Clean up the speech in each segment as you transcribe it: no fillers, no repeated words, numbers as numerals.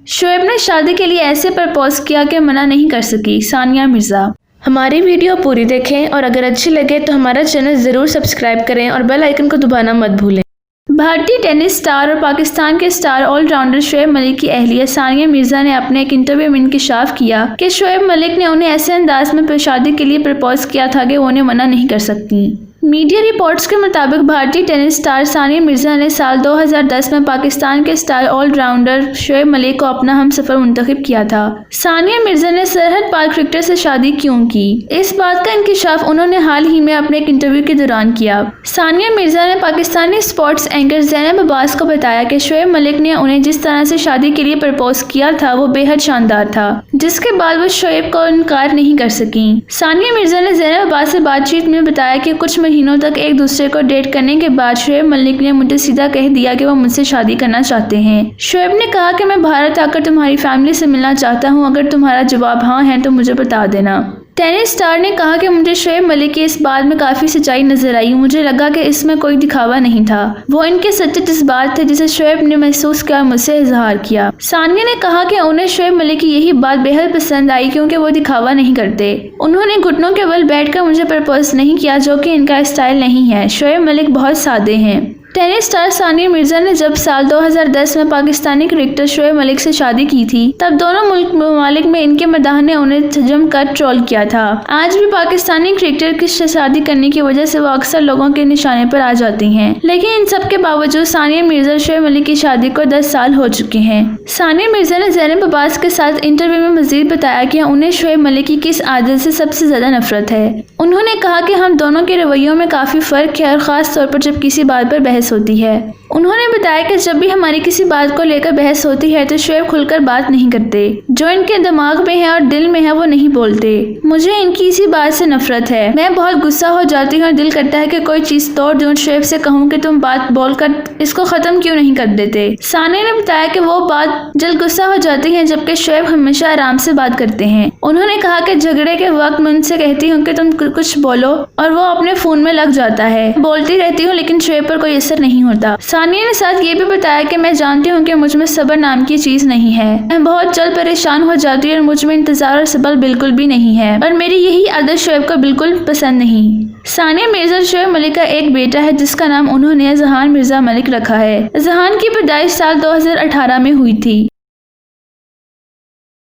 شعیب نے شادی کے لیے ایسے پرپوز کیا کہ منع نہیں کر سکی ثانیہ مرزا۔ ہماری ویڈیو پوری دیکھیں اور اگر اچھی لگے تو ہمارا چینل ضرور سبسکرائب کریں اور بیل آئیکن کو دبانا مت بھولیں۔ بھارتی ٹینس سٹار اور پاکستان کے star all rounder Shoaib Malik کی اہلیہ ثانیہ مرزا نے اپنے ایک انٹرویو میں انکشاف کیا کہ شعیب ملک نے انہیں ایسے انداز میں شادی کے لیے پرپوز کیا تھا کہ وہ انہیں منع نہیں کر سکتی۔ میڈیا رپورٹس کے مطابق بھارتی ٹینس سٹار ثانیہ مرزا نے سال 2010 میں پاکستان کے star all rounder Shoaib Malik کو اپنا ہم سفر منتخب کیا تھا۔ ثانیہ مرزا نے سرحد پار کرکٹر سے شادی کیوں کی؟ اس بات کا انکشاف انہوں نے حال ہی میں اپنے ایک انٹرویو کے دوران کیا۔ ثانیہ مرزا نے پاکستانی سپورٹس اینکر زینب عباس کو بتایا کہ شعیب ملک نے انہیں جس طرح سے شادی کے لیے پرپوز کیا تھا وہ بے حد شاندار تھا، جس کے بعد وہ شعیب کو انکار نہیں کر سکیں۔ ثانیہ مرزا نے زینب عباس سے بات چیت میں بتایا کہ کچھ مہینوں تک ایک دوسرے کو ڈیٹ کرنے کے بعد شعیب ملک نے مجھے سیدھا کہہ دیا کہ وہ مجھ سے شادی کرنا چاہتے ہیں۔ شعیب نے کہا کہ میں بھارت آ کر تمہاری فیملی سے ملنا چاہتا ہوں، اگر تمہارا جواب ہاں ہے تو مجھے بتا دینا۔ ٹینس سٹار نے کہا کہ مجھے شعیب ملک کی اس بات میں کافی سچائی نظر آئی، مجھے لگا کہ اس میں کوئی دکھاوا نہیں تھا، وہ ان کے سچے جذبات تھے جسے شعیب نے محسوس کیا اور مجھ سے اظہار کیا۔ ثانیہ نے کہا کہ انہیں شعیب ملک کی یہی بات بے حد پسند آئی کیونکہ وہ دکھاوا نہیں کرتے۔ انہوں نے گھٹنوں کے بل بیٹھ کر مجھے پرپوز نہیں کیا جو کہ ان کا اسٹائل نہیں ہے۔ شعیب ملک بہت سادے ہیں۔ ٹینس سٹار ثانیہ مرزا نے جب سال 2010 میں پاکستانی کرکٹر شعیب ملک سے شادی کی تھی تب دونوں ممالک میں ان کے مداح نے انہیں جم کر ٹرول کیا تھا۔ آج بھی پاکستانی کرکٹر کی شادی کرنے کی وجہ سے وہ اکثر لوگوں کے نشانے پر آ جاتی ہیں، لیکن ان سب کے باوجود ثانیہ مرزا اور شعیب ملک کی شادی کو 10 سال ہو چکے ہیں۔ ثانیہ مرزا نے زینب عباس کے ساتھ انٹرویو میں مزید بتایا کہ انہیں شعیب ملک کی کس عادت سے سب سے زیادہ نفرت ہے۔ انہوں نے کہا کہ ہم دونوں کے رویوں میں کافی فرق ہے اور خاص طور پر جب کسی بات پر بحث ہوتی ہے۔ انہوں نے بتایا کہ جب بھی ہماری کسی بات کو لے کر بحث ہوتی ہے تو شعیب کھل کر بات نہیں کرتے، جو ان کے دماغ میں ہے اور دل میں ہے وہ نہیں بولتے۔ مجھے ان کی اسی بات سے نفرت ہے، میں بہت غصہ ہو جاتی ہوں اور دل کرتا ہے کہ کوئی چیز توڑ دوں، شعیب سے کہوں کہ تم بات بول کر اس کو ختم کیوں نہیں کر دیتے۔ ثانیہ نے بتایا کہ وہ بات جلد غصہ ہو جاتی ہیں جبکہ شعیب ہمیشہ آرام سے بات کرتے ہیں۔ انہوں نے کہا کہ جھگڑے کے وقت میں ان سے کہتی ہوں کہ تم کچھ بولو اور وہ اپنے فون میں لگ جاتا ہے، بولتی رہتی ہوں لیکن شعیب پر کوئی اثر نہیں ہوتا۔ ثانیہ نے ساتھ یہ بھی بتایا کہ میں جانتی ہوں کہ مجھ میں صبر نام کی چیز نہیں ہے، میں بہت جلد پریشان ہو جاتی ہوں اور مجھ میں انتظار اور صبر بالکل بھی نہیں ہے اور میری یہی عادت شعیب کو بالکل پسند نہیں۔ ثانیہ مرزا اور شعیب ملک کا ایک بیٹا ہے جس کا نام انہوں نے ذہان مرزا ملک رکھا ہے۔ ذہان کی پیدائش سال 2018 میں ہوئی تھی۔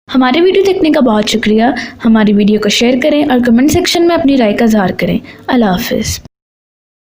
ہماری ویڈیو دیکھنے کا بہت شکریہ۔ ہماری ویڈیو کو شیئر کریں اور کمنٹ سیکشن میں اپنی رائے کا اظہار کریں۔ اللہ حافظ۔